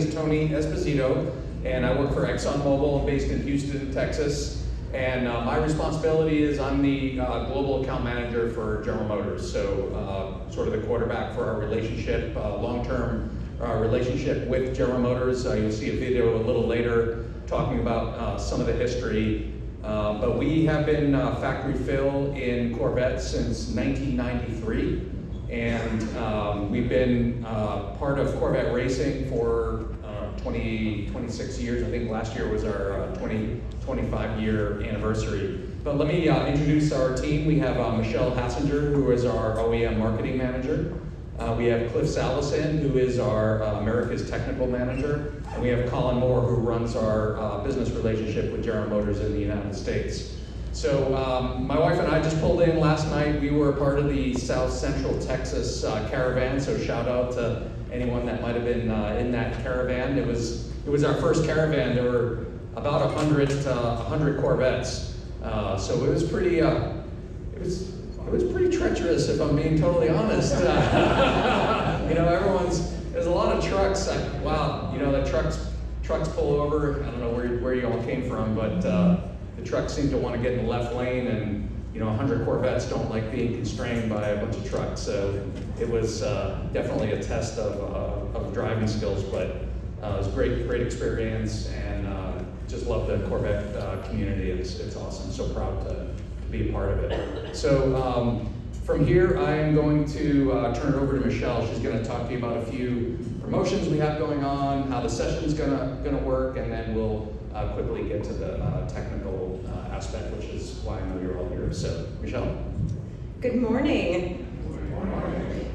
is Tony Esposito, and I work for ExxonMobil. I'm based in Houston, Texas. And my responsibility is I'm the global account manager for General Motors. So sort of the quarterback for our relationship, long-term relationship with General Motors. You'll see a video a little later talking about some of the history. But we have been factory fill in Corvettes since 1993. And we've been part of Corvette racing for 26 years. I think last year was our 25-year anniversary. But let me introduce our team. We have Michelle Hassinger, who is our OEM marketing manager. We have Cliff Salvesen, who is our America's technical manager. And we have Colin Moore, who runs our business relationship with General Motors in the United States. So my wife and I just pulled in last night. We were part of the South Central Texas caravan, so shout out to anyone that might have been in that caravan. It was our first caravan. There were about 100 Corvettes, so it was pretty pretty treacherous, if I'm being totally honest. There's a lot of trucks. The trucks pull over. I don't know where you all came from, but the trucks seem to want to get in the left lane, and 100 Corvettes don't like being constrained by a bunch of trucks. So it was definitely a test of driving skills, but it was a great experience, and just love the Corvette community. It's awesome. So proud to be a part of it. So from here, I am going to turn it over to Michelle. She's going to talk to you about a few promotions we have going on, how the session's going to work, and then we'll quickly get to the technical aspect, which is why I know you're all here. So, Michelle. Good morning. Good morning.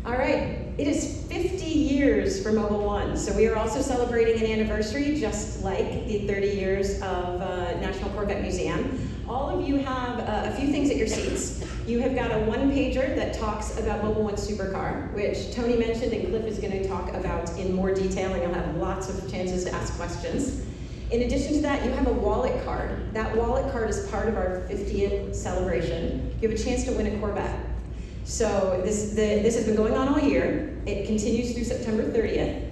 All right, it is 50 years for Mobil 1, so we are also celebrating an anniversary, just like the 30 years of National Corvette Museum. All of you have a few things at your seats. You have got a one-pager that talks about Mobil 1 Supercar, which Tony mentioned and Cliff is going to talk about in more detail, and you'll have lots of chances to ask questions. In addition to that, you have a wallet card. That wallet card is part of our 50th celebration. You have a chance to win a Corvette. So this has been going on all year. It continues through September 30th.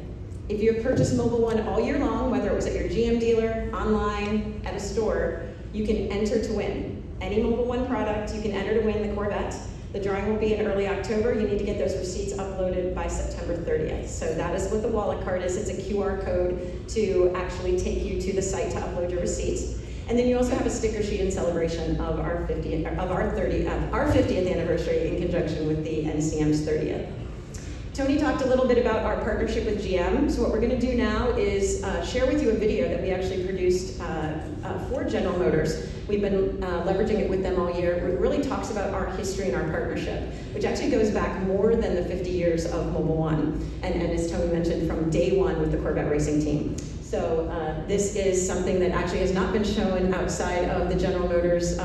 If you have purchased Mobil 1 all year long, whether it was at your GM dealer, online, at a store, you can enter to win. Any Mobil 1 product, you can enter to win the Corvette. The drawing will be in early October. You need to get those receipts uploaded by September 30th. So that is what the wallet card is. It's a QR code to actually take you to the site to upload your receipts. And then you also have a sticker sheet in celebration of our 50th anniversary in conjunction with the NCMs 30th. Tony talked a little bit about our partnership with GM. So what we're going to do now is share with you a video that we actually produced for General Motors. We've been leveraging it with them all year. It really talks about our history and our partnership, which actually goes back more than the 50 years of Mobil 1, and as Tony mentioned, from day one with the Corvette racing team. So this is something that actually has not been shown outside of the General Motors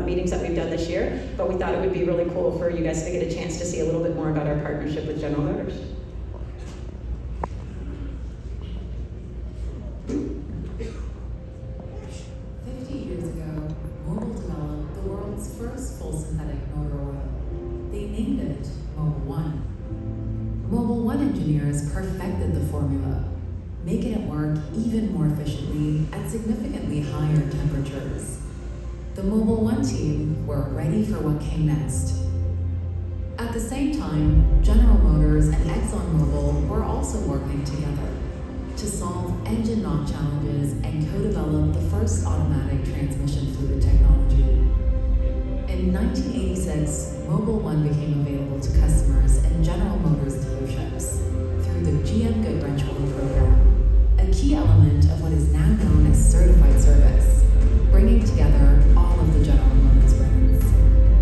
meetings that we've done this year, but we thought it would be really cool for you guys to get a chance to see a little bit more about our partnership with General Motors. First full synthetic motor oil. They named it Mobil 1. Mobil 1 engineers perfected the formula, making it work even more efficiently at significantly higher temperatures. The Mobil 1 team were ready for what came next. At the same time, General Motors and ExxonMobil were also working together to solve engine knock challenges and co-develop the first automatic transmission fluid technology. In 1986, Mobil 1 became available to customers and General Motors dealerships through the GM Good Wrench Wheel program, a key element of what is now known as certified service, bringing together all of the General Motors brands.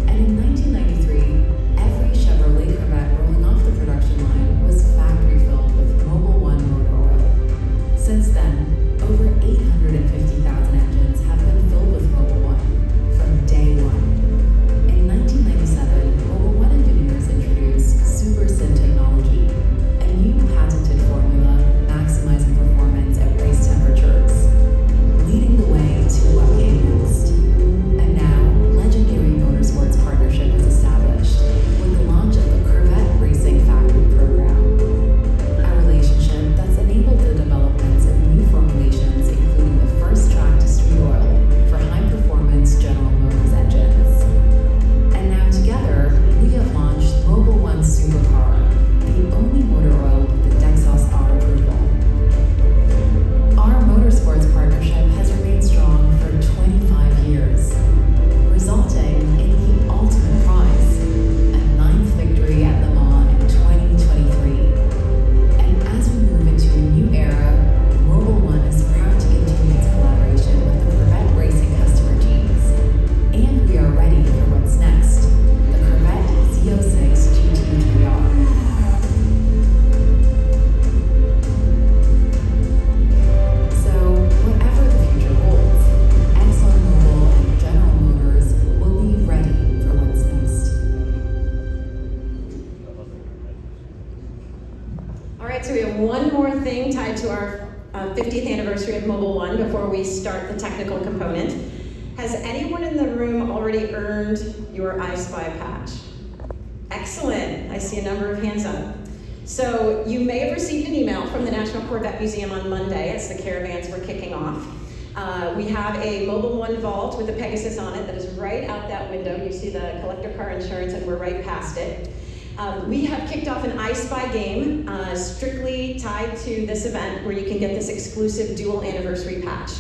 And in 1993, every Chevrolet Corvette rolling off the production line was factory filled with Mobil 1 motor oil. Since then, over 850,000 engines have been filled with Mobil 1 from day one. In 1997, Mobil 1 engineers introduced Super Syn technology, a new patented formula ahead to our 50th anniversary of Mobil 1 before we start the technical component. Has anyone in the room already earned your I Spy patch? Excellent. I see a number of hands up. So you may have received an email from the National Corvette Museum on Monday as the caravans were kicking off. We have a Mobil 1 vault with a Pegasus on it that is right out that window. You see the collector car insurance and we're right past it. We have kicked off an I Spy game strictly tied to this event where you can get this exclusive dual anniversary patch.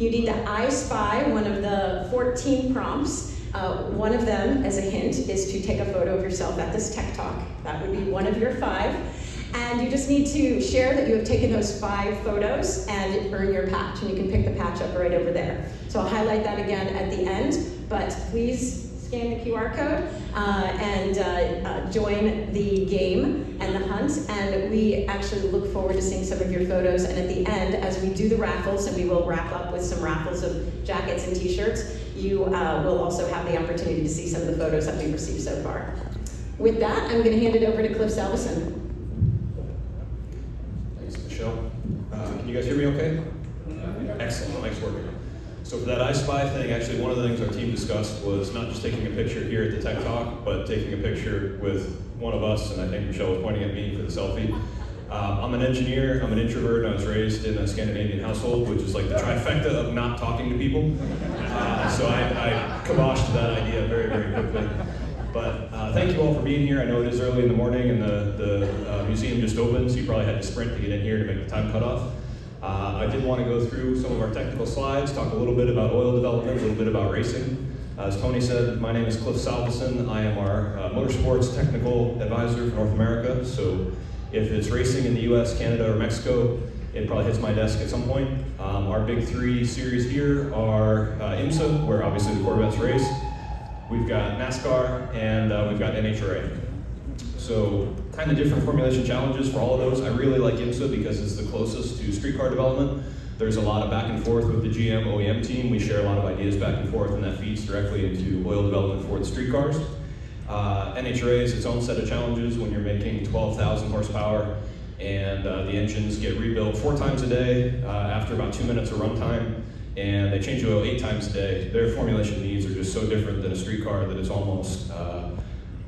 You need to I Spy one of the 14 prompts. One of them, as a hint, is to take a photo of yourself at this tech talk. That would be one of your 5. And you just need to share that you have taken those 5 photos and earn your patch. And you can pick the patch up right over there. So I'll highlight that again at the end, but please scan the QR code and join the game and the hunt. And we actually look forward to seeing some of your photos. And at the end, as we do the raffles, and we will wrap up with some raffles of jackets and t-shirts, you will also have the opportunity to see some of the photos that we've received so far. With that, I'm going to hand it over to Cliff Salvesen. Thanks, Michelle. Can you guys hear me okay? Excellent, nice work. So for that I Spy thing, actually one of the things our team discussed was not just taking a picture here at the Tech Talk, but taking a picture with one of us, and I think Michelle was pointing at me for the selfie. I'm an engineer, I'm an introvert, and I was raised in a Scandinavian household, which is like the trifecta of not talking to people. So I kiboshed that idea very, very quickly. But thank you all for being here. I know it is early in the morning and the museum just opened, so you probably had to sprint to get in here to make the time cutoff. I did want to go through some of our technical slides, talk a little bit about oil development, a little bit about racing. As Tony said, my name is Cliff Salvesen. I am our motorsports technical advisor for North America. So if it's racing in the US, Canada, or Mexico, it probably hits my desk at some point. Our big 3 series here are IMSA, where obviously the Corvettes race. We've got NASCAR, and we've got NHRA. So kind of different formulation challenges for all of those. I really like IMSA because it's the closest to street car development. There's a lot of back and forth with the GM OEM team. We share a lot of ideas back and forth, and that feeds directly into oil development for the street cars. NHRA is its own set of challenges when you're making 12,000 horsepower and the engines get rebuilt 4 times a day after about 2 minutes of runtime, and they change oil 8 times a day. Their formulation needs are just so different than a street car that it's almost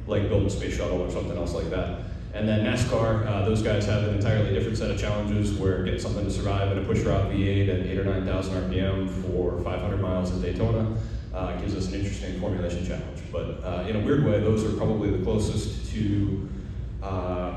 like building a space shuttle or something else like that. And then NASCAR, those guys have an entirely different set of challenges where getting something to survive in a pushrod V8 at 8,000 or 9,000 RPM for 500 miles at Daytona gives us an interesting formulation challenge. But in a weird way, those are probably the closest to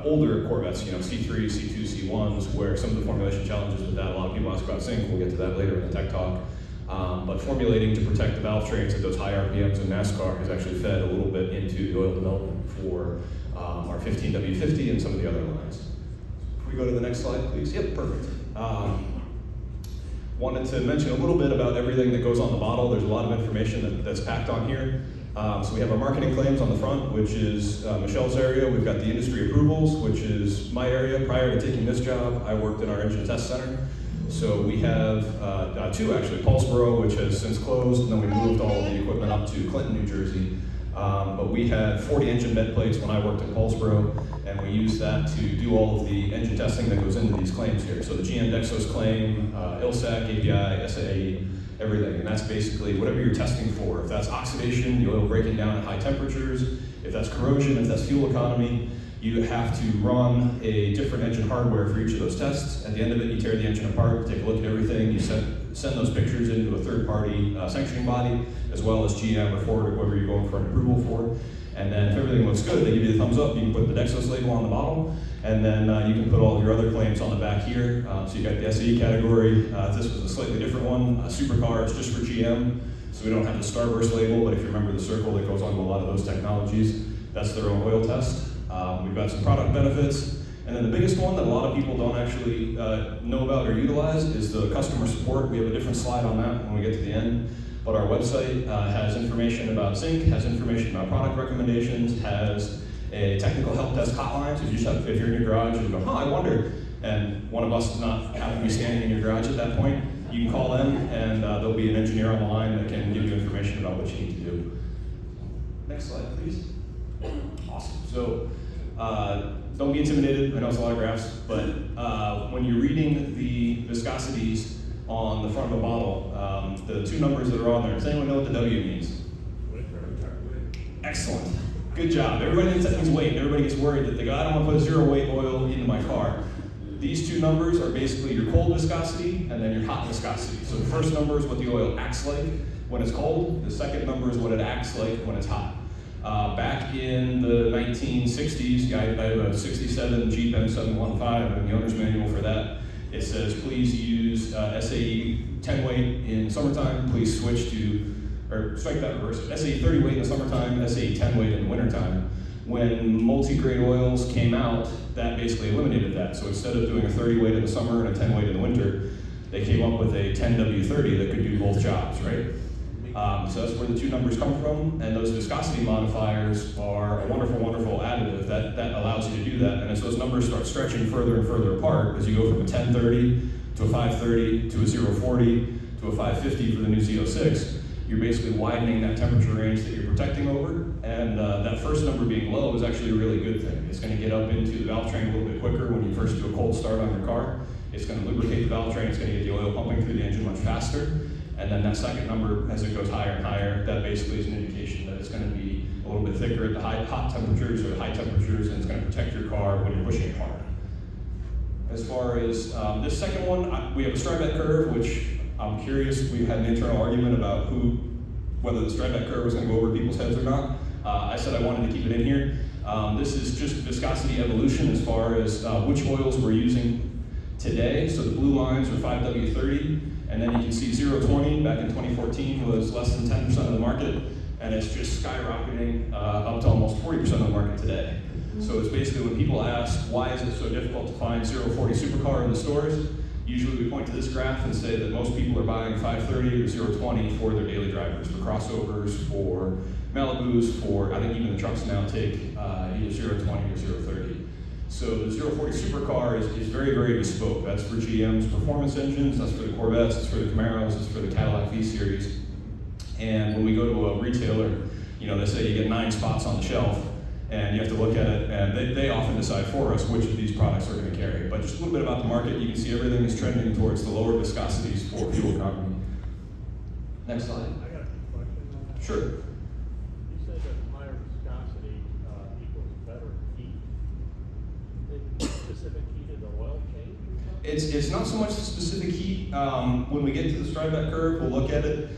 older Corvettes, you know, C3, C2, C1s, where some of the formulation challenges with that, a lot of people ask about zinc, we'll get to that later in the tech talk. But formulating to protect the valve trains at those high RPMs in NASCAR has actually fed a little bit into the oil development for our 15W50 and some of the other lines. Can we go to the next slide, please? Yep, perfect. Wanted to mention a little bit about everything that goes on the bottle. There's a lot of information that's packed on here. So we have our marketing claims on the front, which is Michelle's area. We've got the industry approvals, which is my area. Prior to taking this job, I worked in our engine test center. So we have 2 actually, Paulsboro, which has since closed, and then we moved all of the equipment up to Clinton, New Jersey. But we had 40 engine bed plates when I worked at Paulsboro, and we used that to do all of the engine testing that goes into these claims here. So the GM Dexos claim, ILSAC, API, SAE, everything. And that's basically whatever you're testing for. If that's oxidation, the oil breaking down at high temperatures, if that's corrosion, if that's fuel economy, you have to run a different engine hardware for each of those tests. At the end of it, you tear the engine apart, take a look at everything, you send those pictures into a third-party sanctioning body, as well as GM or Ford or whoever you're going for an approval for. And then if everything looks good, they give you the thumbs up, you can put the Dexos label on the bottle, and then you can put all of your other claims on the back here. So you got the SE category. This was a slightly different one. Supercar is just for GM, so we don't have the Starburst label, but if you remember the circle that goes on to a lot of those technologies, that's their own oil test. We've got some product benefits, and then the biggest one that a lot of people don't actually know about or utilize is the customer support. We have a different slide on that when we get to the end, but our website has information about zinc, has information about product recommendations, has a technical help desk hotline, so if you're in your garage and you go, I wonder, and one of us is not happen to be standing in your garage at that point, you can call in, and there'll be an engineer on the line that can give you information about what you need to do. Next slide, please. Awesome. So don't be intimidated, I know it's a lot of graphs, but when you're reading the viscosities on the front of a bottle, the two numbers that are on there, does anyone know what the W means? Excellent. Good job. Everybody thinks that means weight. Everybody gets worried that they go, I don't want to put zero weight oil into my car. These two numbers are basically your cold viscosity and then your hot viscosity. So the first number is what the oil acts like when it's cold. The second number is what it acts like when it's hot. Back in the 1960s, I have a 67 Jeep M715 and the owner's manual for that. It says, please use SAE 10 weight in summertime, please switch to, or strike that reverse, SAE 30 weight in the summertime, SAE 10 weight in the wintertime. When multi-grade oils came out, that basically eliminated that. So instead of doing a 30 weight in the summer and a 10 weight in the winter, they came up with a 10W30 that could do both jobs, right? So that's where the two numbers come from, and those viscosity modifiers are a wonderful, wonderful additive that allows you to do that. And as those numbers start stretching further and further apart, as you go from a 1030 to a 530 to a 040 to a 550 for the new Z06, you're basically widening that temperature range that you're protecting over, and that first number being low is actually a really good thing. It's going to get up into the valve train a little bit quicker when you first do a cold start on your car. It's going to lubricate the valve train, it's going to get the oil pumping through the engine much faster. And then that second number, as it goes higher and higher, that basically is an indication that it's going to be a little bit thicker at the hot temperatures or the high temperatures, and it's going to protect your car when you're pushing it hard. As far as this second one, we have a Strybet curve, which I'm curious, we had an internal argument about whether the Strybet curve was going to go over people's heads or not. I said I wanted to keep it in here. This is just viscosity evolution as far as which oils we're using today. So the blue lines are 5W30. And then you can see 020 back in 2014 was less than 10% of the market, and it's just skyrocketing up to almost 40% of the market today. So it's basically when people ask, why is it so difficult to find 040 supercar in the stores? Usually we point to this graph and say that most people are buying 530 or 020 for their daily drivers, for crossovers, for Malibus, for, I think even the trucks now take either 020 or 030. So the 040 supercar is very, very bespoke. That's for GM's performance engines, that's for the Corvettes, it's for the Camaros, it's for the Cadillac V-Series. And when we go to a retailer, they say you get 9 spots on the shelf, and you have to look at it, and they often decide for us which of these products are going to carry. But just a little bit about the market, you can see everything is trending towards the lower viscosities for fuel economy. Next slide. I got a question on that. Sure. You said that higher viscosity equals better heat. Is specific heat of the oil change or something? It's not so much the specific heat. When we get to the Strybet curve, we'll look at it.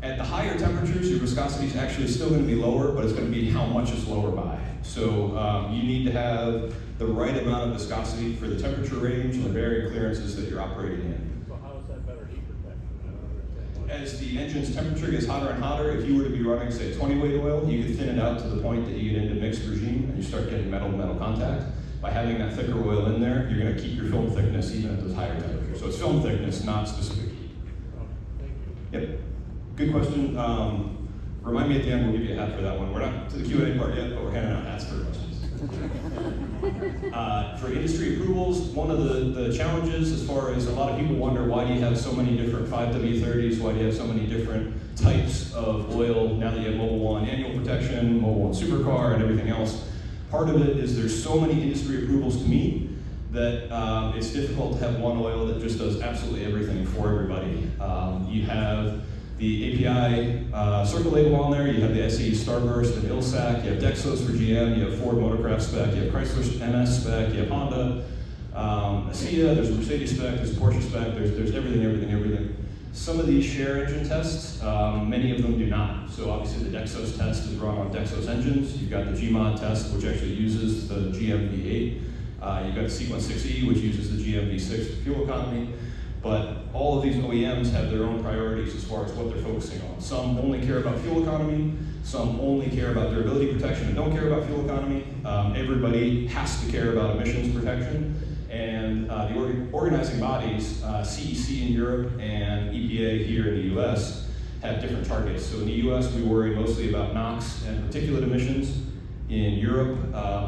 At the higher temperatures, your viscosity is actually still going to be lower, but it's going to be how much it's lower by. So you need to have the right amount of viscosity for the temperature range and the varying clearances that you're operating in. So how is that better heat protection? I don't understand. As the engine's temperature gets hotter and hotter, if you were to be running, say, 20 weight oil, you could thin it out to the point that you get into mixed regime and you start getting metal-to-metal contact. By having that thicker oil in there, you're going to keep your film thickness even at those higher temperatures. So it's film thickness, not specific heat. Oh, thank you. Yep. Good question. Remind me at the end, we'll give you a hat for that one. We're not to the Q&A part yet, but we're handing out hats for questions. For industry approvals, one of the challenges as far as a lot of people wonder, why do you have so many different 5W30s? Why do you have so many different types of oil now that you have Mobil 1 annual protection, Mobil 1 supercar, and everything else? Part of it is there's so many industry approvals to meet that it's difficult to have one oil that just does absolutely everything for everybody. You have the API circle label on there, you have the SAE Starburst and ILSAC, you have Dexos for GM, you have Ford Motorcraft spec, you have Chrysler MS spec, you have Honda, ASEA, there's a Mercedes spec, there's a Porsche spec, there's everything. Some of these share engine tests, many of them do not. So obviously the Dexos test is run on Dexos engines. You've got the Gmod test, which actually uses the GM V8. You've got the Sequence 6E, which uses the GM V6 for fuel economy. But all of these OEMs have their own priorities as far as what they're focusing on. Some only care about fuel economy, some only care about durability protection and don't care about fuel economy. Everybody has to care about emissions protection. And the organizing bodies, CEC in Europe and EPA here in the US, have different targets. So in the US, we worry mostly about NOx and particulate emissions. In Europe,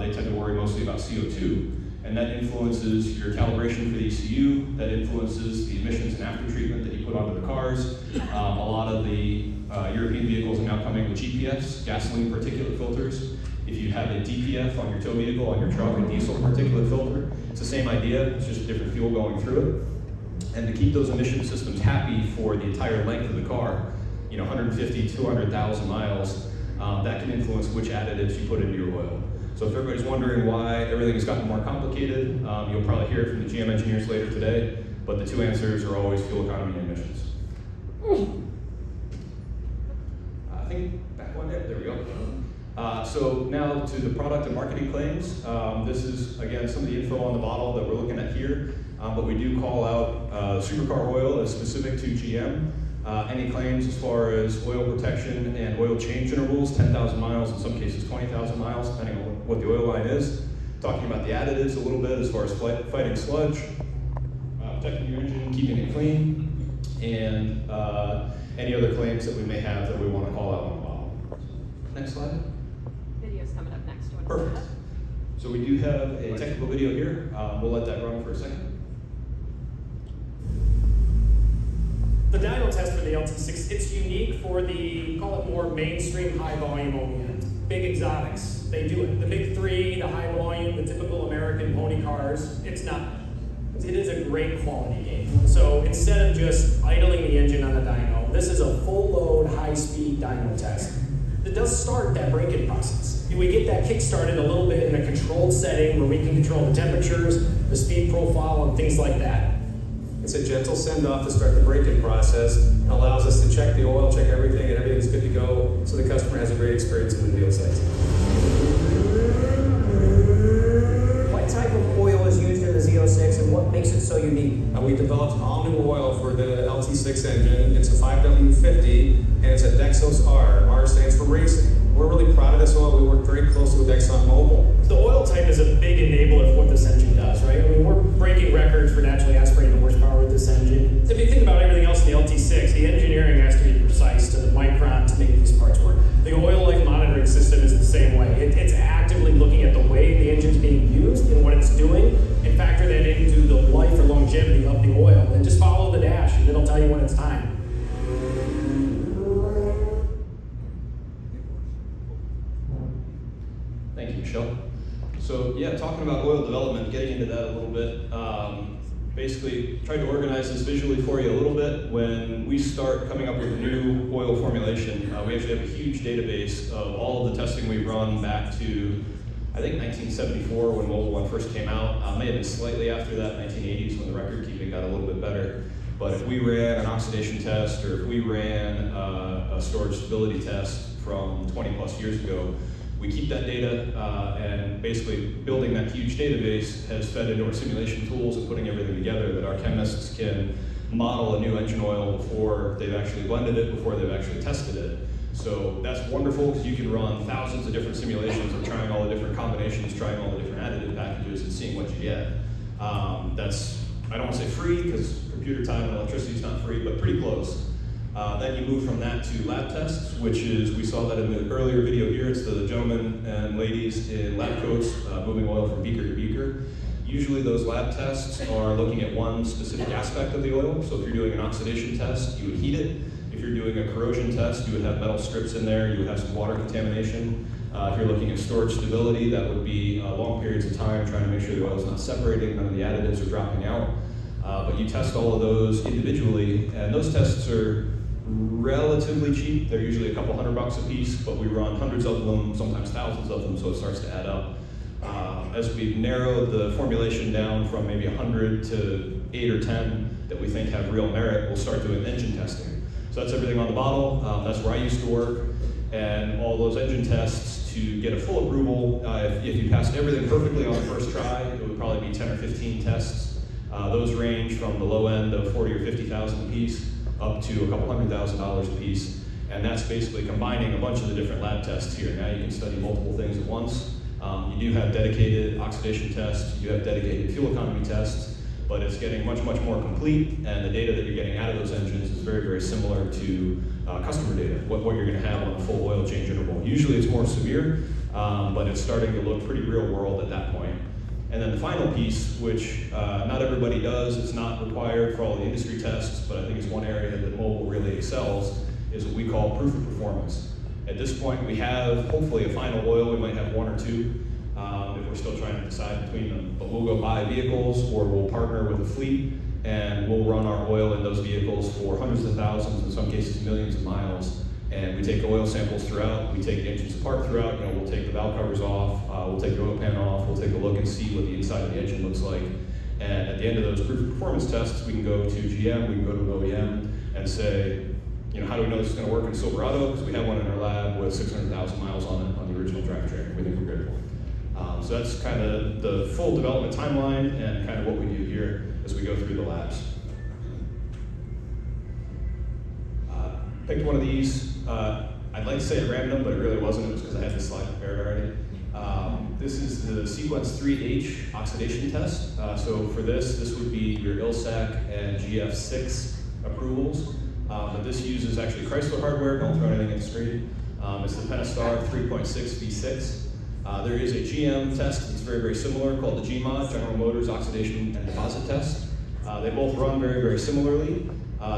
they tend to worry mostly about CO2. And that influences your calibration for the ECU, that influences the emissions and after treatment that you put onto the cars. A lot of the European vehicles are now coming with GPFs, gasoline particulate filters, If you have a DPF on your tow vehicle, on your truck, a diesel particulate filter, it's the same idea, it's just a different fuel going through it. And to keep those emission systems happy for the entire length of the car, 150, 200,000 miles, that can influence which additives you put into your oil. So if everybody's wondering why everything has gotten more complicated, you'll probably hear it from the GM engineers later today, but the two answers are always fuel economy and emissions. I think back one there we go. So now to the product and marketing claims. This is, again, some of the info on the bottle that we're looking at here, but we do call out supercar oil as specific to GM. Any claims as far as oil protection and oil change intervals, 10,000 miles, in some cases 20,000 miles, depending on what the oil line is. Talking about the additives a little bit as far as fighting sludge, protecting your engine, keeping it clean, and any other claims that we may have that we want to call out on the bottle. Next slide. Video's coming up next. Perfect. So we do have a technical video here. We'll let that run for a second. The dyno test for the LT6, it's unique for the, call it more mainstream high volume OEMs. Big exotics, they do it. The big three, the high volume, the typical American pony cars, it's not. It is a great quality game. So instead of just idling the engine on a dyno, this is a full load, high speed dyno test. It does start that break-in process. We get that kick started a little bit in a controlled setting where we can control the temperatures, the speed profile, and things like that. It's a gentle send-off to start the break-in process. It allows us to check the oil, check everything, and everything's good to go, so the customer has a great experience in the deal site. What type of oil is used in the Z06 and what makes it so unique? We developed an all-new oil for the LT6 engine. It's a 5W50, and it's a Dexos R. R stands for racing. We're really proud of this oil. We work very closely with Mobil. The oil type is a big enabler of what this engine does, right? I mean, we're breaking records for naturally aspirated horsepower with this engine. If you think about everything else in the LT6, the engineering has to be precise to the micron to make these parts work. The oil life monitoring system is the same way. It's actively looking at the way the engine's being used and what it's doing, and factor that into the life or longevity of the oil. And just follow the dash, and it'll tell you when it's time. Thank you, Michelle. So yeah, talking about oil development, getting into that a little bit. Basically, tried to organize this visually for you a little bit. When we start coming up with a new oil formulation, we actually have a huge database of all of the testing we've run back to, I think, 1974 when Mobil 1 first came out. May have been slightly after that, 1980s, when the record keeping got a little bit better. But if we ran an oxidation test, or if we ran a storage stability test from 20 plus years ago, we keep that data, and basically building that huge database has fed into our simulation tools and putting everything together that our chemists can model a new engine oil before they've actually blended it, before they've actually tested it. So that's wonderful because you can run thousands of different simulations of trying all the different combinations, trying all the different additive packages, and seeing what you get. That's, I don't want to say free because computer time and electricity is not free, but pretty close. Then you move from that to lab tests, which is, we saw that in the earlier video here, it's the gentlemen and ladies in lab coats moving oil from beaker to beaker. Usually those lab tests are looking at one specific aspect of the oil. So if you're doing an oxidation test, you would heat it. If you're doing a corrosion test, you would have metal strips in there, you would have some water contamination. If you're looking at storage stability, that would be long periods of time trying to make sure the oil is not separating, none of the additives are dropping out. But you test all of those individually, and those tests are relatively cheap. They're usually a couple $100 a piece, but we run hundreds of them, sometimes thousands of them, so it starts to add up. As we've narrowed the formulation down from maybe 100 to 8 or 10 that we think have real merit, we'll start doing engine testing. So that's everything on the bottle. That's where I used to work, and all those engine tests to get a full approval. If you passed everything perfectly on the first try, it would probably be 10 or 15 tests. Those range from the low end of 40 or 50,000 a piece up to a couple $100,000 a piece. And that's basically combining a bunch of the different lab tests here. Now you can study multiple things at once. You do have dedicated oxidation tests, you have dedicated fuel economy tests, but it's getting much, much more complete, and the data that you're getting out of those engines is very, very similar to customer data, what you're gonna have on a full oil change interval. Usually it's more severe, but it's starting to look pretty real world at that point. And then the final piece, which not everybody does, it's not required for all the industry tests, but I think it's one area that Mobil really excels, is what we call proof of performance. At this point, we have hopefully a final oil. We might have one or two if we're still trying to decide between them. But we'll go buy vehicles, or we'll partner with a fleet, and we'll run our oil in those vehicles for hundreds of thousands, in some cases millions of miles. And we take oil samples throughout. We take engines apart throughout. We'll take the valve covers off. We'll take the oil pan off. We'll take a look and see what the inside of the engine looks like. And at the end of those proof of performance tests, we can go to GM, we can go to an OEM, and say, how do we know this is going to work in Silverado? Because we have one in our lab with 600,000 miles on it on the original drivetrain. We think we're good. So that's kind of the full development timeline and kind of what we do here as we go through the labs. Picked one of these. I'd like to say at random, but it really wasn't. It was because I had this slide prepared already. This is the Sequence 3H oxidation test. So for this would be your ILSAC and GF6 approvals. But this uses actually Chrysler hardware. Don't throw anything in the screen. It's the Pentastar 3.6 V6. There is a GM test that's very, very similar called the GMOD, General Motors Oxidation and Deposit Test. They both run very, very similarly.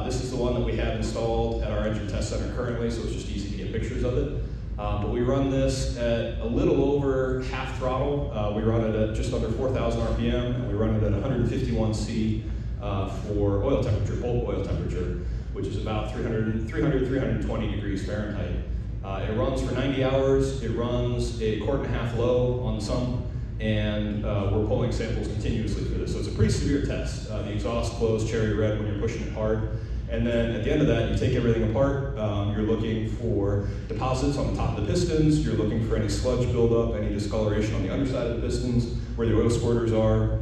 This is the one that we have installed at our engine test center currently, so it's just easy to get pictures of it. But we run this at a little over half throttle. We run it at just under 4,000 RPM, and we run it at 151 C for oil temperature, bulk oil temperature, which is about 320 degrees Fahrenheit. It runs for 90 hours. It runs a quart and a half low on the sump, and we're pulling samples continuously for this. So it's a pretty severe test. The exhaust glows cherry red when you're pushing it hard. And then at the end of that, you take everything apart. You're looking for deposits on the top of the pistons. You're looking for any sludge buildup, any discoloration on the underside of the pistons, where the oil squirters are.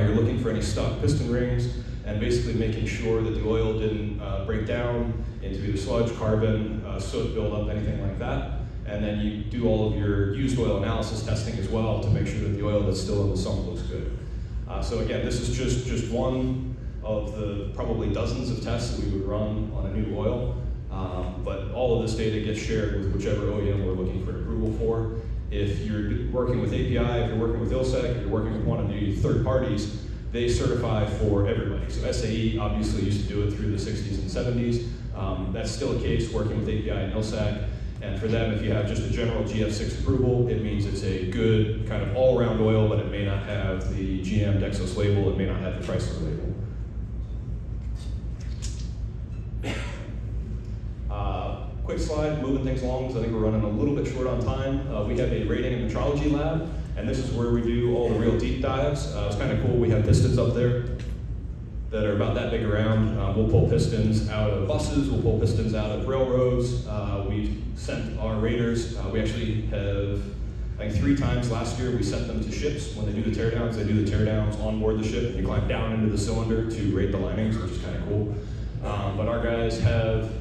You're looking for any stuck piston rings, and basically making sure that the oil didn't break down into either sludge, carbon, soot buildup, anything like that. And then you do all of your used oil analysis testing as well to make sure that the oil that's still in the sump looks good. So again, this is just one of the probably dozens of tests that we would run on a new oil. But all of this data gets shared with whichever OEM we're looking for approval for. If you're working with API, if you're working with ILSEC, if you're working with one of the third parties, they certify for everybody. So SAE obviously used to do it through the 60s and 70s. That's still a case working with API and ILSAC. And for them, if you have just a general GF6 approval, it means it's a good kind of all-around oil, but it may not have the GM Dexos label, it may not have the Chrysler label. Quick slide, moving things along, because I think we're running a little bit short on time. We have a rating and metrology lab, and this is where we do all the real deep dives. It's kind of cool. We have pistons up there that are about that big around. We'll pull pistons out of buses, we'll pull pistons out of railroads. We've sent our raters, we actually have, I think 3 times last year, we sent them to ships. When they do the teardowns, they do the teardowns on board the ship, and you climb down into the cylinder to rate the linings, which is kind of cool. But our guys have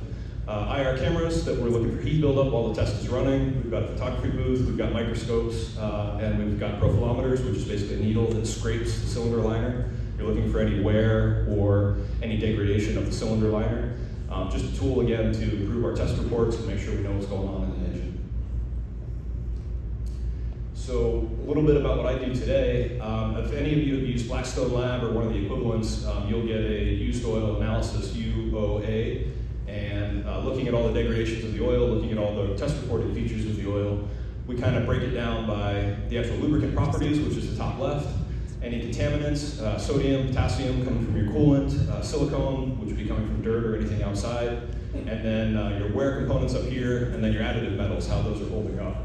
IR cameras that we're looking for heat buildup while the test is running. We've got a photography booth, we've got microscopes, and we've got profilometers, which is basically a needle that scrapes the cylinder liner. You're looking for any wear or any degradation of the cylinder liner. Just a tool, again, to improve our test reports and make sure we know what's going on in the engine. So a little bit about what I do today. If any of you have used Blackstone Lab or one of the equivalents, you'll get a used oil analysis, UOA, and looking at all the degradations of the oil, looking at all the test reported features of the oil, we kind of break it down by the actual lubricant properties, which is the top left, any contaminants, sodium, potassium coming from your coolant, silicone, which would be coming from dirt or anything outside, and then your wear components up here, and then your additive metals, how those are holding up.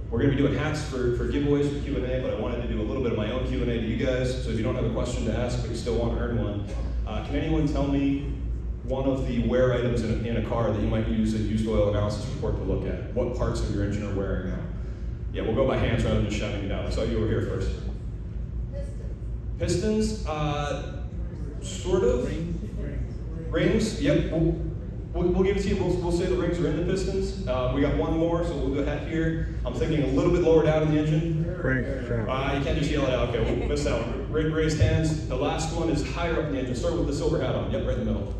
We're going to be doing hats for giveaways for Q&A, but I wanted to do a little bit of my own Q&A to you guys, so if you don't have a question to ask but you still want to earn one, can anyone tell me one of the wear items in a car that you might use a used oil analysis report to look at? What parts of your engine are wearing out? Yeah, we'll go by hands rather than just shouting it out. I saw you over here first. Pistons, sort of. Rings, yep. We'll give it to you. We'll say the rings are in the pistons. We got one more, so we'll go ahead here. I'm thinking a little bit lower down in the engine. You can't just yell it out. Okay, we'll miss that one. Raised hands. The last one is higher up in the engine. Start with the silver hat on. Yep, right in the middle.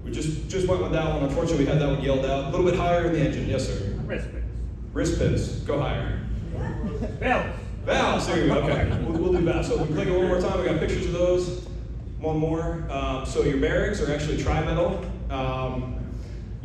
We just went with that one. Unfortunately, we had that one yelled out. A little bit higher in the engine. Yes, sir. Wrist pins. Wrist pins. Go higher. Valves. Valves. There you go. Okay. We'll do valves. So if we click it one more time, we got pictures of those. One more. So your bearings are actually tri-metal.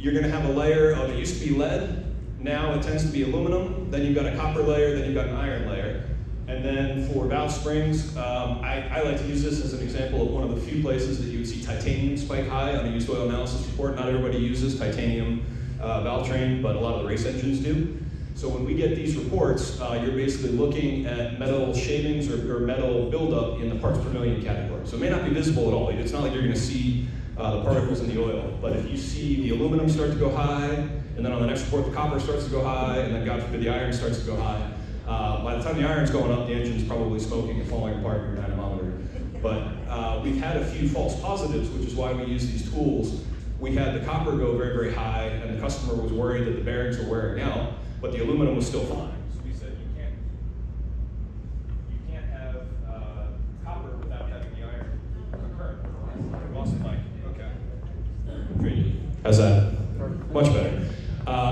you're going to have a layer of, it used to be lead, now it tends to be aluminum, then you've got a copper layer, then you've got an iron layer. And then for valve springs, I like to use this as an example of one of the few places that you would see titanium spike high on a used oil analysis report. Not everybody uses titanium valve train, but a lot of the race engines do. So when we get these reports, you're basically looking at metal shavings or metal buildup in the parts per million category. So it may not be visible at all. It's not like you're going to see the particles in the oil. But if you see the aluminum start to go high, and then on the next report the copper starts to go high, and then God forbid the iron starts to go high, by the time the iron's going up, the engine's probably smoking and falling apart in your dynamometer. But we've had a few false positives, which is why we use these tools. We had the copper go very, very high, and the customer was worried that the bearings were wearing out, but the aluminum was still fine. So we said you can't have copper without having the iron current. I lost the mic. Okay. How's that? Much better.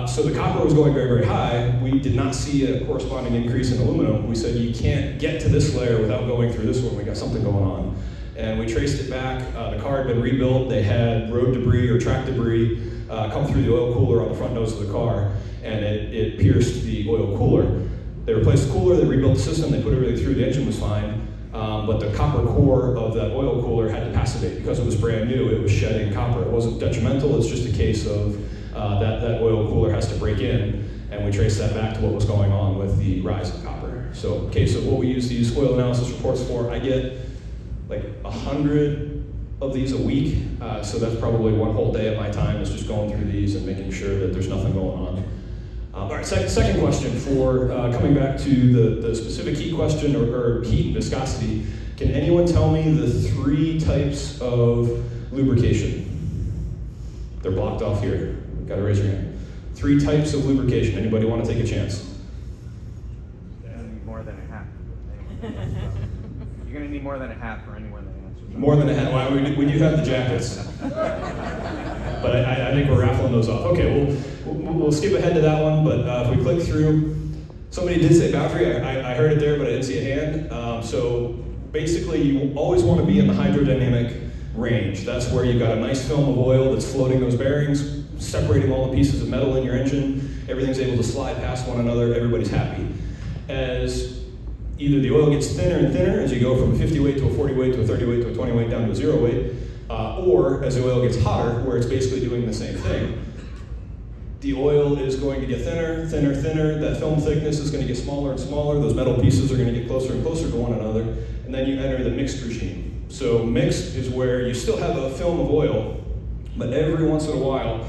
So the copper was going very, very high. We did not see a corresponding increase in aluminum. We said you can't get to this layer without going through this one. We got something going on. And we traced it back. The car had been rebuilt. They had road debris or track debris come through the oil cooler on the front nose of the car, and it pierced the oil cooler. They replaced the cooler, they rebuilt the system, they put everything through, the engine was fine, but the copper core of that oil cooler had to passivate. Because it was brand new, it was shedding copper. It wasn't detrimental, it's just a case of that oil cooler has to break in, and we traced that back to what was going on with the rise in copper. So, okay, so what we use these oil analysis reports for, I get like 100 of these a week, so that's probably one whole day of my time is just going through these and making sure that there's nothing going on. All right, second question for coming back to the specific heat question or heat and viscosity. Can anyone tell me the 3 types of lubrication? They're blocked off here. Got to raise your hand. 3 types of lubrication. Anybody want to take a chance? More than a hat. You're going to need more than a hat for anyone that answers that. More than a hat. Well, we do have the jackets. But I think we're raffling those off. Okay, we'll skip ahead to that one, but if we click through, somebody did say boundary. I heard it there, but I didn't see a hand. So basically, you always want to be in the hydrodynamic range. That's where you've got a nice film of oil that's floating those bearings, separating all the pieces of metal in your engine. Everything's able to slide past one another. Everybody's happy. As either the oil gets thinner and thinner as you go from a 50 weight to a 40 weight to a 30 weight to a 20 weight down to a 0 weight, or as the oil gets hotter, where it's basically doing the same thing. The oil is going to get thinner, thinner, thinner. That film thickness is going to get smaller and smaller. Those metal pieces are going to get closer and closer to one another. And then you enter the mixed regime. So mixed is where you still have a film of oil, but every once in a while,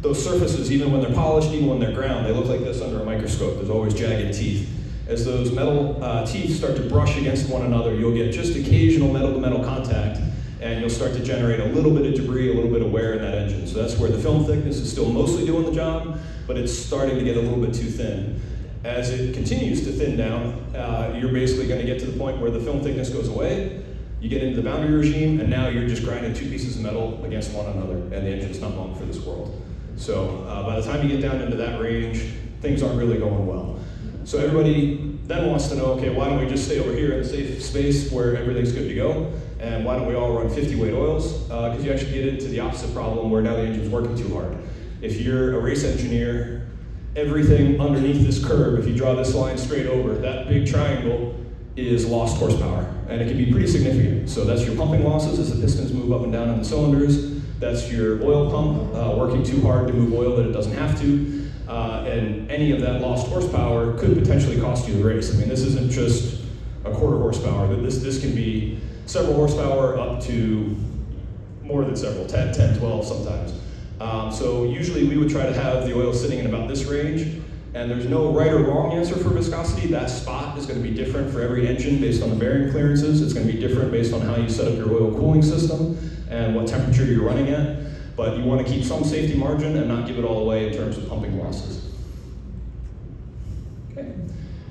those surfaces, even when they're polished, even when they're ground, they look like this under a microscope. There's always jagged teeth. As those metal teeth start to brush against one another, you'll get just occasional metal-to-metal contact, and you'll start to generate a little bit of debris, a little bit of wear in that engine. So that's where the film thickness is still mostly doing the job, but it's starting to get a little bit too thin. As it continues to thin down, you're basically going to get to the point where the film thickness goes away, you get into the boundary regime, and now you're just grinding 2 pieces of metal against one another, and the engine's not long for this world. So by the time you get down into that range, things aren't really going well. So everybody then wants to know, okay, why don't we just stay over here in the safe space where everything's good to go? And why don't we all run 50 weight oils? Because you actually get into the opposite problem where now the engine's working too hard. If you're a race engineer, everything underneath this curve, if you draw this line straight over, that big triangle is lost horsepower. And it can be pretty significant. So that's your pumping losses as the pistons move up and down in the cylinders. That's your oil pump working too hard to move oil that it doesn't have to. And any of that lost horsepower could potentially cost you the race. I mean, this isn't just a quarter horsepower. This can be several horsepower up to more than several, 10, 12 sometimes. So usually we would try to have the oil sitting in about this range, and there's no right or wrong answer for viscosity. That spot is going to be different for every engine based on the bearing clearances. It's going to be different based on how you set up your oil cooling system and what temperature you're running at. But you want to keep some safety margin and not give it all away in terms of pumping losses. Okay.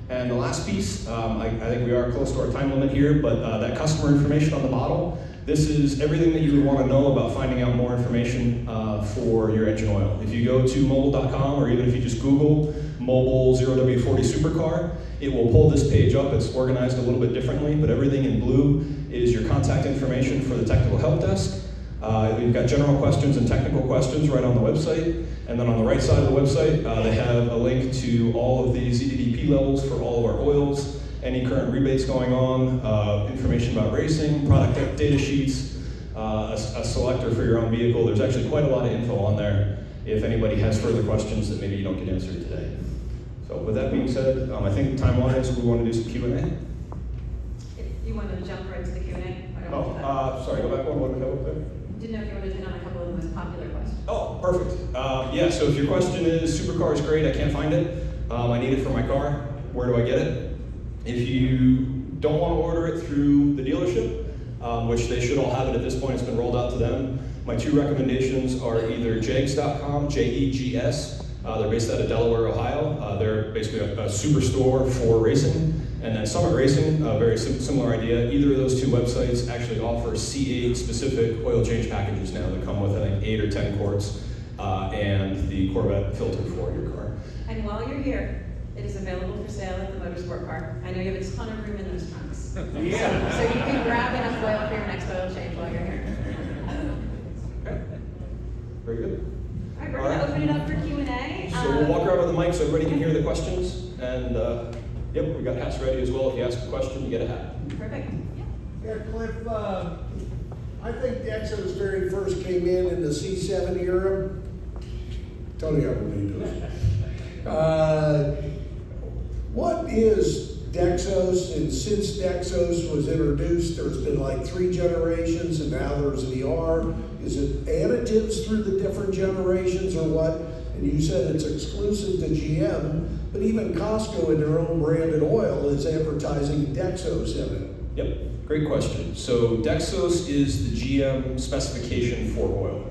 And the last piece, I think we are close to our time limit here, but that customer information on the bottle, this is everything that you would want to know about finding out more information for your engine oil. If you go to mobil.com, or even if you just Google Mobil 0W40 Supercar, it will pull this page up. It's organized a little bit differently, but everything in blue is your contact information for the technical help desk. We've got general questions and technical questions right on the website. And then on the right side of the website, they have a link to all of the ZDDP levels for all of our oils, any current rebates going on, information about racing, product data sheets, a selector for your own vehicle. There's actually quite a lot of info on there if anybody has further questions that maybe you don't get answered today. So with that being said, I think time-wise, we want to do some Q&A. If you want to jump right to the Q&A. Sorry, go back one. What did we have up there? Didn't know if you wanted to hit on a couple of the most popular questions. Oh, perfect. Yeah, so if your question is, supercar is great, I can't find it, I need it for my car, where do I get it? If you don't want to order it through the dealership, which they should all have it at this point, it's been rolled out to them, my two recommendations are either jegs.com, J-E-G-S, they're based out of Delaware, Ohio. They're basically a superstore for racing. And then Summit Racing, a very similar idea. Either of those two websites actually offer C8 specific oil change packages now that come with, I think, 8 or 10 quarts and the Corvette filter for your car. And while you're here, it is available for sale at the Motorsport Park. I know you have a ton of room in those trunks. Yeah. So you can grab enough oil for your next oil change while you're here. Okay. Very good. All right, we're going to open it up for Q&A. So we'll walk around with the mic so everybody can hear the questions. And yep, we got hats ready as well. If you ask a question, you get a hat. Perfect. Yeah, Cliff, I think Dexos very first came in the C7 era. Tony Esposito. What is Dexos? And since Dexos was introduced, there's been like 3 generations, and now there's the R. Is it additives through the different generations or what? And you said it's exclusive to GM, but even Costco in their own branded oil is advertising Dexos in it. Yep, great question. So Dexos is the GM specification for oil.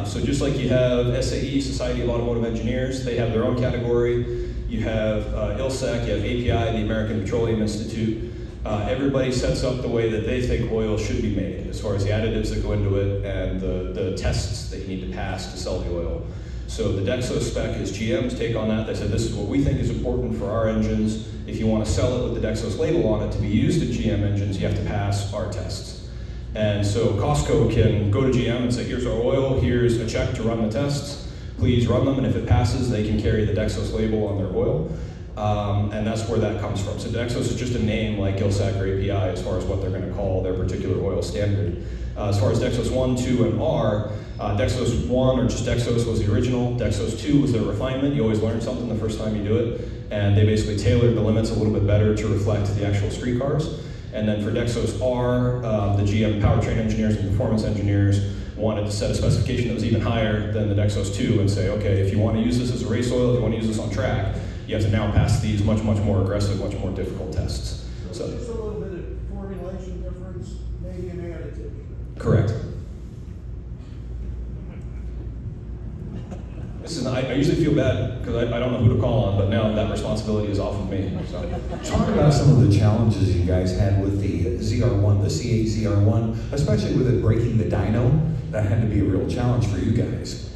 So just like you have SAE, Society of Automotive Engineers, they have their own category. You have ILSEC, you have API, the American Petroleum Institute. Everybody sets up the way that they think oil should be made, as far as the additives that go into it and the tests that you need to pass to sell the oil. So the Dexos spec is GM's take on that. They said this is what we think is important for our engines. If you want to sell it with the Dexos label on it to be used in GM engines, you have to pass our tests. And so Costco can go to GM and say, here's our oil, here's a check to run the tests. Please run them, and if it passes, they can carry the Dexos label on their oil. And that's where that comes from. So Dexos is just a name like ILSEC or API as far as what they're going to call their particular oil standard. As far as Dexos 1, 2, and R, Dexos 1, or just Dexos, was the original. Dexos 2 was their refinement. You always learn something the first time you do it. And they basically tailored the limits a little bit better to reflect the actual street cars. And then for Dexos R, the GM powertrain engineers and performance engineers wanted to set a specification that was even higher than the Dexos 2 and say, okay, if you want to use this as a race oil, if you want to use this on track, you have to now pass these much, much more aggressive, much more difficult tests. So just a little bit of formulation difference, maybe an additive. Correct. I usually feel bad because I don't know who to call on, but now that responsibility is off of me. So. Talk about some of the challenges you guys had with the ZR1, the C8 ZR1, especially with it breaking the dyno. That had to be a real challenge for you guys.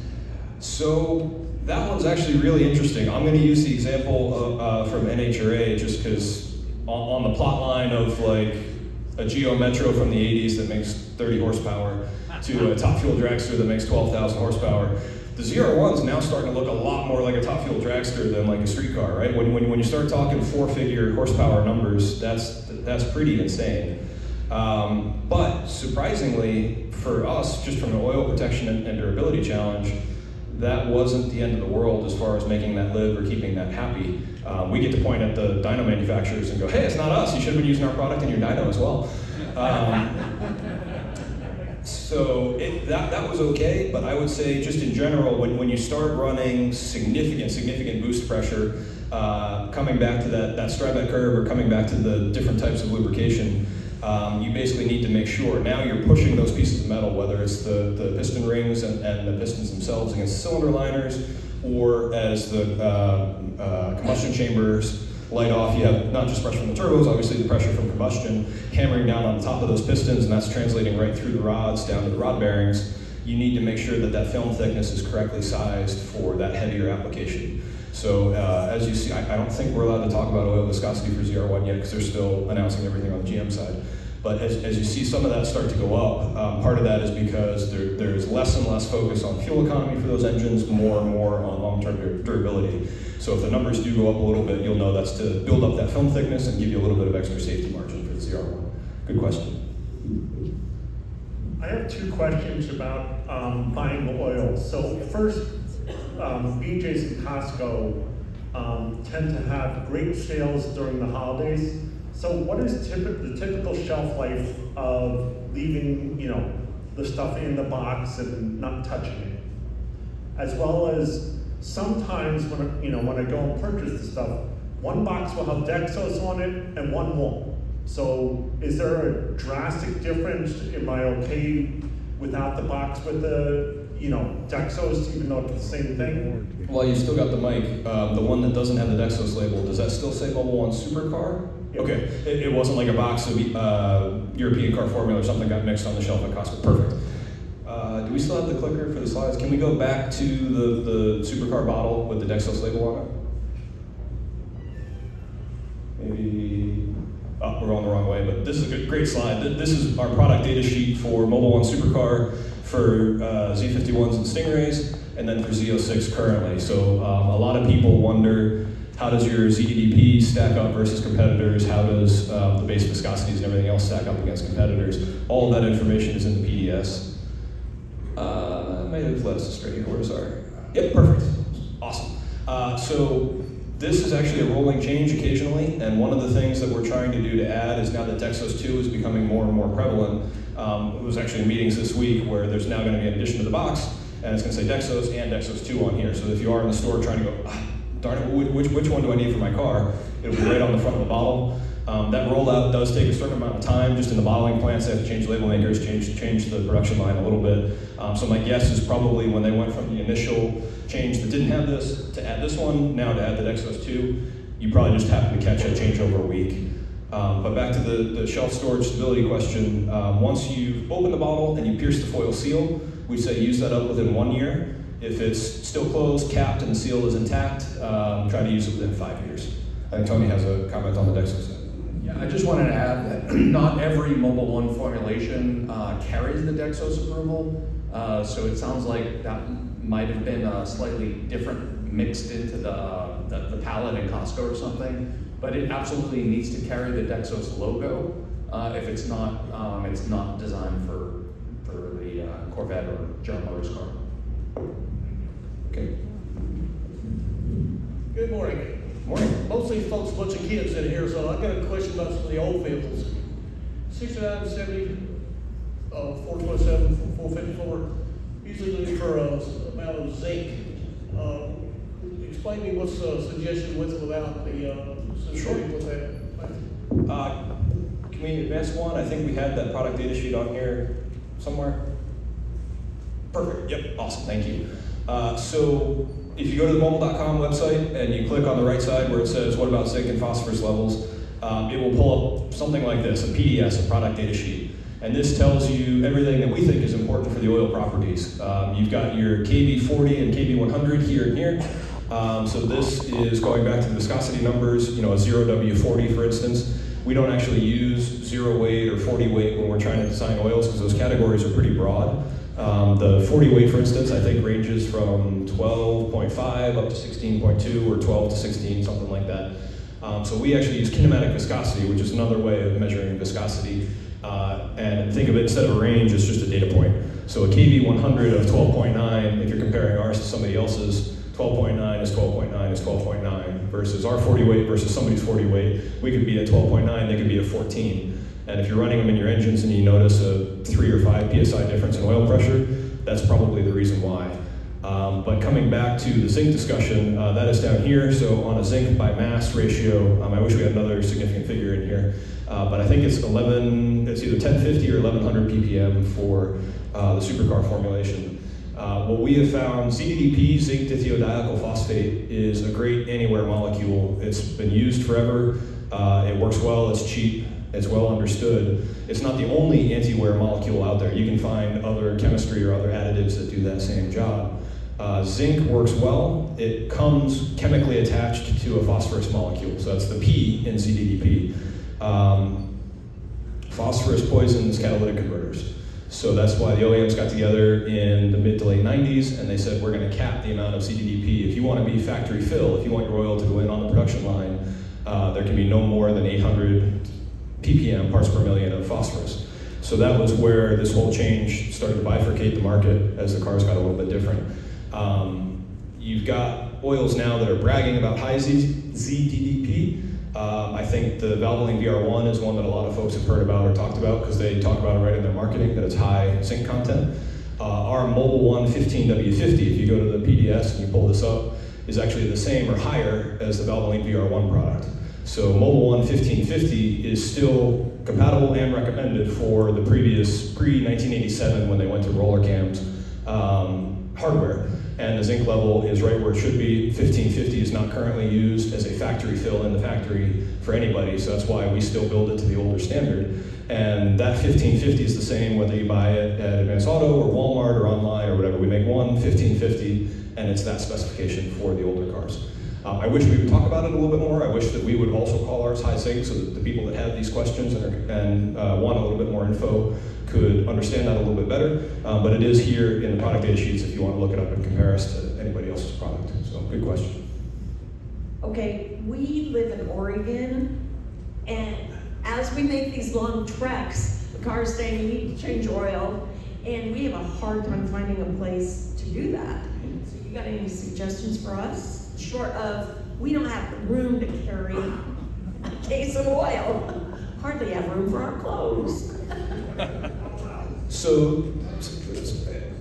So that one's actually really interesting. I'm going to use the example from NHRA just because on the plot line of like a Geo Metro from the 80s that makes 30 horsepower to a top fuel dragster that makes 12,000 horsepower. The ZR1 is now starting to look a lot more like a top fuel dragster than like a street car, right? When you start talking 4-figure horsepower numbers, that's pretty insane. But surprisingly for us, just from an oil protection and durability challenge, that wasn't the end of the world as far as making that live or keeping that happy. We get to point at the dyno manufacturers and go, hey, it's not us, you should have been using our product in your dyno as well. So that was okay, but I would say just in general, when you start running significant boost pressure, coming back to that Strybek curve or coming back to the different types of lubrication, you basically need to make sure now you're pushing those pieces of metal, whether it's the piston rings and the pistons themselves against cylinder liners, or as the combustion chambers light off, you have not just pressure from the turbos, obviously the pressure from combustion hammering down on the top of those pistons, and that's translating right through the rods down to the rod bearings. You need to make sure that film thickness is correctly sized for that heavier application. So as you see, I don't think we're allowed to talk about oil viscosity for ZR1 yet because they're still announcing everything on the GM side. But as you see some of that start to go up, part of that is because there's less and less focus on fuel economy for those engines, more and more on long-term durability. So if the numbers do go up a little bit, you'll know that's to build up that film thickness and give you a little bit of extra safety margin for the ZR1. Good question. I have two questions about buying oil. So first, BJ's and Costco tend to have great sales during the holidays. So what is the typical shelf life of leaving, the stuff in the box and not touching it? As well as sometimes when I go and purchase the stuff, one box will have Dexos on it and one won't. So is there a drastic difference? Am I okay without the box with the Dexos, even though it's the same thing? Well, you still got the mic. The one that doesn't have the Dexos label, does that still say Mobil 1 Supercar? Yep. Okay, it wasn't like a box of European car formula or something got mixed on the shelf at Costco. Perfect. Do we still have the clicker for the slides? Can we go back to the Supercar bottle with the Dexos label on it? Maybe, we're going the wrong way, but this is a great slide. This is our product data sheet for Mobil 1 Supercar, for Z51s and Stingrays, and then for Z06 currently. So a lot of people wonder, how does your ZDDP stack up versus competitors? How does the base viscosities and everything else stack up against competitors? All of that information is in the PDS. I might have led us astray here. Where's our? Yep, perfect. Awesome. So this is actually a rolling change occasionally, and one of the things that we're trying to do to add is now that Dexos 2 is becoming more and more prevalent. It was actually in meetings this week where there's now going to be an addition to the box, and it's going to say Dexos and Dexos 2 on here. So if you are in the store trying to go, darn it, which one do I need for my car? It'll be right on the front of the bottle. That rollout does take a certain amount of time. Just in the bottling plants, they have to change label makers, change the production line a little bit. So my guess is probably when they went from the initial change that didn't have this to add this one, now to add the Dexos 2, you probably just happen to catch a changeover week. But back to the shelf storage stability question, once you open the bottle and you pierce the foil seal, we say use that up within 1 year. If it's still closed, capped, and the seal is intact, try to use it within 5 years. I think Tony has a comment on the Dexos side. Yeah, I just wanted to add that not every Mobil 1 formulation carries the Dexos approval. So it sounds like that might have been slightly different mixed into the palette in Costco or something. But it absolutely needs to carry the Dexos logo. If it's not designed for the Corvette or General Motors car. Okay. Good morning. Morning. Most of these folks, a bunch of kids in here, so I've got a question about some of the old vehicles. 69, 70, 427, 454, usually looking for a amount of zinc. Explain to me what's the suggestion with or without the synthetic with that. Can we advance one? I think we had that product data sheet on here somewhere. Perfect. Yep. Awesome. Thank you. So if you go to the mobil.com website and you click on the right side where it says, what about zinc and phosphorus levels, it will pull up something like this, a PDS, a product data sheet. And this tells you everything that we think is important for the oil properties. You've got your KB40 and KB100 here and here. So this is going back to the viscosity numbers, a 0W40 for instance. We don't actually use 0 weight or 40 weight when we're trying to design oils because those categories are pretty broad. The 40 weight, for instance, I think ranges from 12.5 up to 16.2 or 12 to 16, something like that. So we actually use kinematic viscosity, which is another way of measuring viscosity. And think of it, instead of a range, it's just a data point. So a KB100 of 12.9, if you're comparing ours to somebody else's, 12.9 is 12.9 is 12.9 versus our 40 weight versus somebody's 40 weight. We could be at 12.9, they could be at 14. And if you're running them in your engines and you notice a 3 or 5 PSI difference in oil pressure, that's probably the reason why. But coming back to the zinc discussion, that is down here. So on a zinc by mass ratio, I wish we had another significant figure in here, but I think it's either 1050 or 1100 ppm for the supercar formulation. What we have found, ZDDP, zinc dithiodioalkyl phosphate, is a great anywhere molecule. It's been used forever. It works well, it's cheap, it's well understood. It's not the only anti-wear molecule out there. You can find other chemistry or other additives that do that same job. Zinc works well. It comes chemically attached to a phosphorus molecule, so that's the P in ZDDP. Phosphorus poisons catalytic converters. So that's why the OEMs got together in the mid to late 90s and they said, we're gonna cap the amount of CDDP. If you wanna be factory fill, if you want your oil to go in on the production line, there can be no more than 800 ppm, parts per million of phosphorus. So that was where this whole change started to bifurcate the market as the cars got a little bit different. You've got oils now that are bragging about high ZDDP. I think the Valvoline VR1 is one that a lot of folks have heard about or talked about because they talk about it right in their marketing, that it's high zinc content. Our Mobil 1 15W50, if you go to the PDS and you pull this up, is actually the same or higher as the Valvoline VR1 product. So Mobil 1 1550 is still compatible and recommended for the previous pre-1987 when they went to roller cams hardware. And the zinc level is right where it should be. 1550 is not currently used as a factory fill in the factory for anybody, so that's why we still build it to the older standard. And that 1550 is the same whether you buy it at Advance Auto or Walmart or online or whatever. We make one 1550 and it's that specification for the older cars. I wish we would talk about it a little bit more. I wish that we would also call ours high zinc so that the people that have these questions and want a little bit more info could understand that a little bit better. But it is here in the product data sheets if you want to look it up and compare us to anybody else's product. So good question. Okay, we live in Oregon, and as we make these long treks, the car's saying you need to change oil, and we have a hard time finding a place to do that. So you got any suggestions for us? Short of, we don't have room to carry a case of oil. Hardly have room for our clothes. So,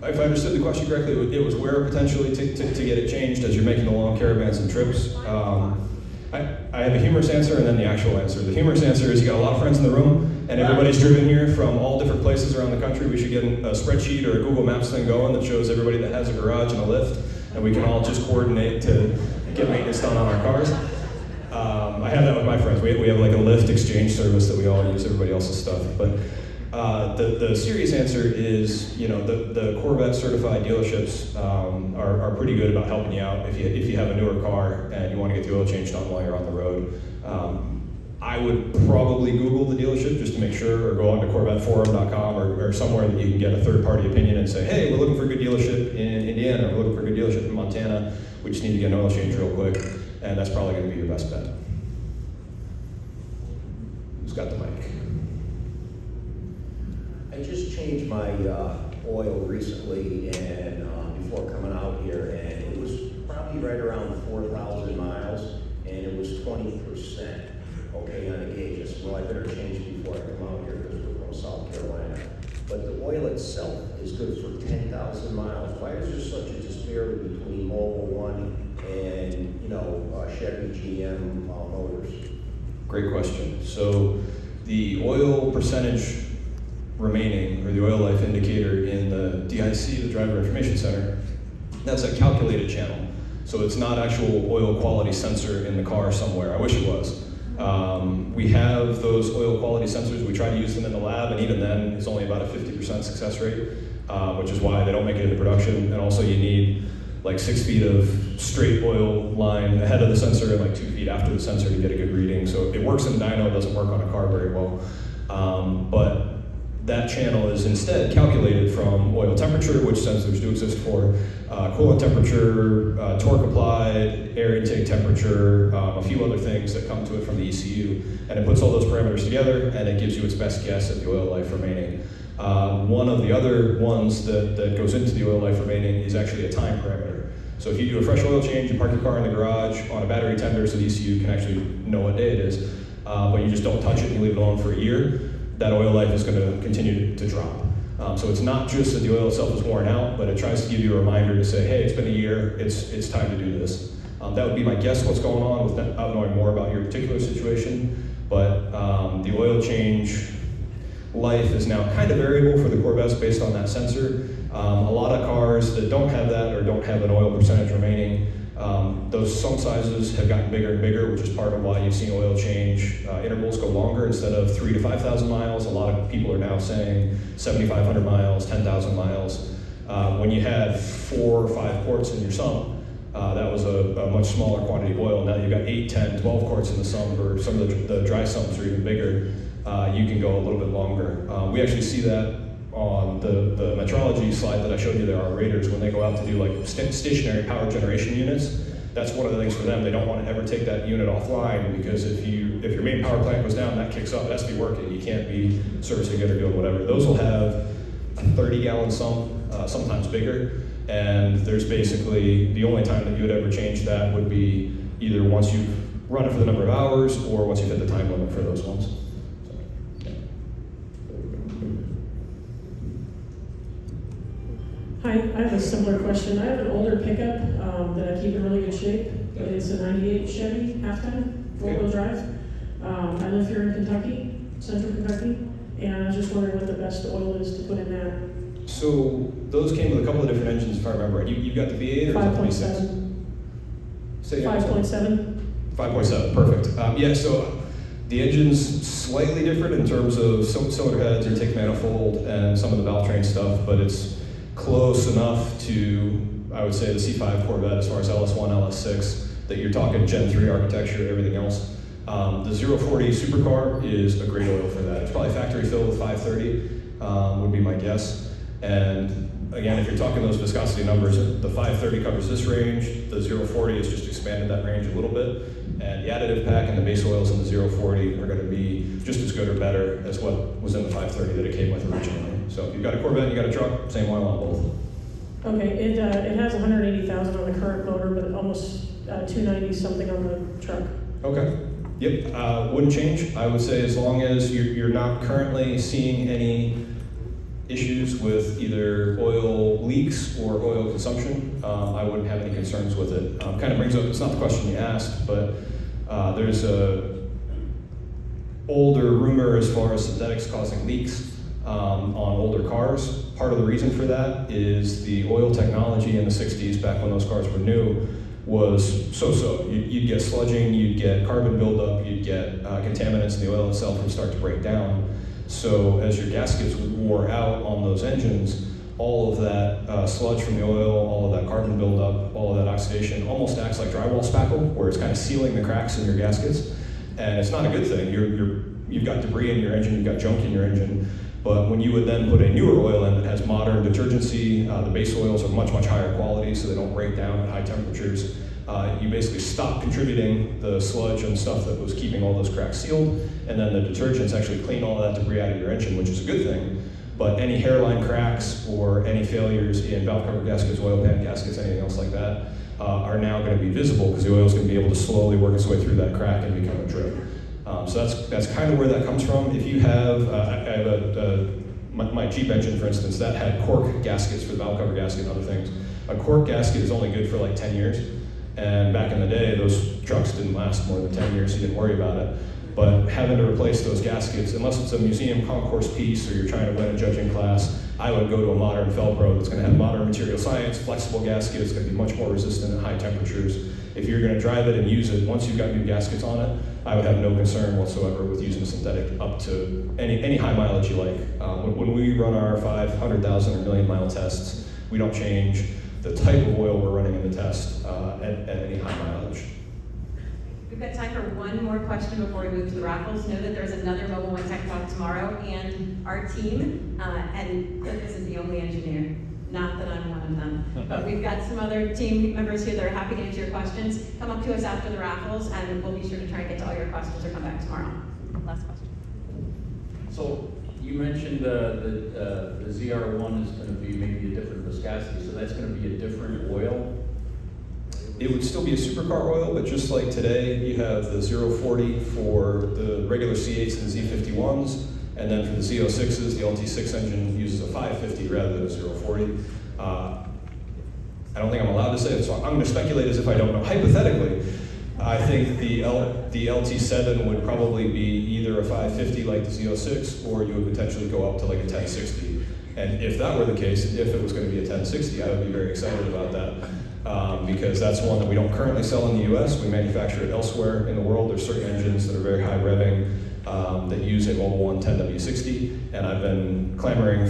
if I understood the question correctly, it was where potentially to get it changed as you're making the long caravans and trips. I have a humorous answer and then the actual answer. The humorous answer is you got a lot of friends in the room and everybody's driven here from all different places around the country. We should get a spreadsheet or a Google Maps thing going that shows everybody that has a garage and a lift, and we can all just coordinate to get maintenance done on our cars. I have that with my friends. We have like a lift exchange service that we all use everybody else's stuff. But the serious answer is, you know, the Corvette certified dealerships are pretty good about helping you out if you have a newer car and you want to get the oil changed on while you're on the road. I would probably Google the dealership just to make sure, or go on to CorvetteForum.com or somewhere that you can get a third-party opinion and say, hey, we're looking for a good dealership in Indiana, or we're looking for a good dealership in Montana. We just need to get an oil change real quick, and that's probably going to be your best bet. Who's got the mic? I just changed my oil recently, and before coming out here, and it was probably right around 4,000 miles, and it was 20%. Okay, on a gauge. I said, well, I better change before I come out here because we're from South Carolina. But the oil itself is good for 10,000 miles. Why is there such a disparity between Mobil 1 and, you know, Chevy GM motors? Great question. So the oil percentage remaining, or the oil life indicator in the DIC, the Driver Information Center, that's a calculated channel. So it's not actual oil quality sensor in the car somewhere. I wish it was. We have those oil quality sensors. We try to use them in the lab, and even then, it's only about a 50% success rate, which is why they don't make it into production. And also, you need like 6 feet of straight oil line ahead of the sensor and like 2 feet after the sensor to get a good reading. So it works in the dyno, it doesn't work on a car very well. But that channel is instead calculated from oil temperature, which sensors do exist for, coolant temperature, torque applied, air intake temperature, a few other things that come to it from the ECU. And it puts all those parameters together and it gives you its best guess at the oil life remaining. One of the other ones that goes into the oil life remaining is actually a time parameter. So if you do a fresh oil change, you park your car in the garage on a battery tender so the ECU can actually know what day it is, but you just don't touch it and you leave it alone for a year, that oil life is going to continue to drop. So it's not just that the oil itself is worn out, but it tries to give you a reminder to say, hey, it's been a year, it's time to do this. That would be my guess what's going on without knowing more about your particular situation, but the oil change life is now kind of variable for the Corvettes based on that sensor. A lot of cars that don't have that or don't have an oil percentage remaining, those sump sizes have gotten bigger and bigger, which is part of why you've seen oil change intervals go longer instead of 3,000 to 5,000 miles. A lot of people are now saying 7,500 miles, 10,000 miles. When you had 4 or 5 quarts in your sump, that was a much smaller quantity of oil. Now you've got 8, 10, 12 quarts in the sump, or some of the dry sumps are even bigger. you can go a little bit longer. We actually see that on the metrology slide that I showed you there, our raters, when they go out to do like stationary power generation units. That's one of the things for them. They don't want to ever take that unit offline, because if your main power plant goes down, that kicks up. It has to be working. You can't be servicing it or doing whatever. Those will have a 30-gallon sump, sometimes bigger. And there's basically, the only time that you would ever change that would be either once you've run it for the number of hours or once you've hit the time limit for those ones. So, yeah. Hi, I have a similar question. I have an older pickup that I keep in really good shape. It's a 98 Chevy half-ton, four-wheel drive. I live here in Kentucky, central Kentucky, and I was just wondering what the best oil is to put in that. So those came with a couple of different engines, if I remember right. You've got the V8 or is it the V6? 5.7. 5.7, perfect. Yeah, so the engine's slightly different in terms of cylinder heads or tank manifold and some of the valve train stuff, but it's close enough to, I would say, the C5 Corvette as far as LS1, LS6, that you're talking Gen 3 architecture, everything else. The 040 supercar is a great oil for that. It's probably factory filled with 530, would be my guess. And again, if you're talking those viscosity numbers, the 530 covers this range, the 040 has just expanded that range a little bit, and the additive pack and the base oils in the 040 are going to be just as good or better as what was in the 530 that it came with originally. So if you've got a Corvette and you got a truck, same oil on both. Okay, it has 180,000 on the current motor, but almost 290 something on the truck. Okay. Yep. Wouldn't change. I would say as long as you're not currently seeing any issues with either oil leaks or oil consumption, I wouldn't have any concerns with it. Kind of brings up, it's not the question you asked, but there's a older rumor as far as synthetics causing leaks on older cars. Part of the reason for that is the oil technology in the 60s, back when those cars were new, was so-so. You'd get sludging, you'd get carbon buildup, you'd get contaminants in the oil itself would start to break down. So as your gaskets wore out on those engines, all of that sludge from the oil, all of that carbon buildup, all of that oxidation almost acts like drywall spackle, where it's kind of sealing the cracks in your gaskets. And it's not a good thing. You've got debris in your engine, you've got junk in your engine. But when you would then put a newer oil in that has modern detergency, the base oils are much, much higher quality, so they don't break down at high temperatures. You basically stop contributing the sludge and stuff that was keeping all those cracks sealed, and then the detergents actually clean all that debris out of your engine, which is a good thing. But any hairline cracks or any failures in valve cover gaskets, oil pan gaskets, anything else like that, are now going to be visible because the oil is going to be able to slowly work its way through that crack and become a drip. So that's kind of where that comes from. If you have, I have my Jeep engine, for instance, that had cork gaskets for the valve cover gasket and other things. A cork gasket is only good for like 10 years. And back in the day, those trucks didn't last more than 10 years, so you didn't worry about it. But having to replace those gaskets, unless it's a museum concourse piece or you're trying to win a judging class, I would go to a modern Felpro that's going to have modern material science, flexible gaskets, going to be much more resistant at high temperatures. If you're going to drive it and use it, once you've got new gaskets on it, I would have no concern whatsoever with using a synthetic up to any high mileage you like. When we run our 500,000 or million mile tests, we don't change the type of oil we're running in the test at any high mileage. We've got time for one more question before we move to the raffles. Know that there's another Mobil One Tech Talk tomorrow, and our team, and Cliff isn't the only engineer, not that I'm one of them, but we've got some other team members here that are happy to answer your questions. Come up to us after the raffles, and we'll be sure to try and get to all your questions or come back tomorrow. Last question. So you mentioned the ZR1 is going to be maybe a different viscosity, so that's going to be a different oil? It would still be a supercar oil, but just like today, you have the 040 for the regular C8s and Z51s, and then for the Z06s, the LT6 engine uses a 550 rather than a 040. I don't think I'm allowed to say it, so I'm going to speculate as if I don't know. Hypothetically, I think the LT7 would probably be either a 550 like the Z06, or you would potentially go up to like a 1060. And if that were the case, if it was going to be a 1060, I would be very excited about that. Because that's one that we don't currently sell in the US. We manufacture it elsewhere in the world. There's certain engines that are very high revving that use a Mobil One 10W60, and I've been clamoring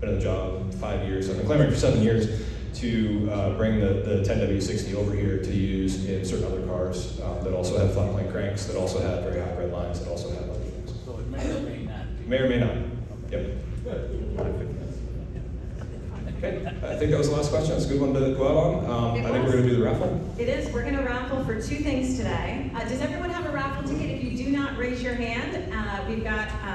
been in the job 5 years, I've been clamoring for 7 years to bring the 10W60 over here to use in certain other cars that also have flat plane cranks, that also have very high red lines, that also have other things. May or may not. Yep. Okay, I think that was the last question. It's a good one to go out on. I think we're going to do the raffle. It is. We're going to raffle for two things today. Does everyone have a raffle ticket? If you do not, raise your hand. We've got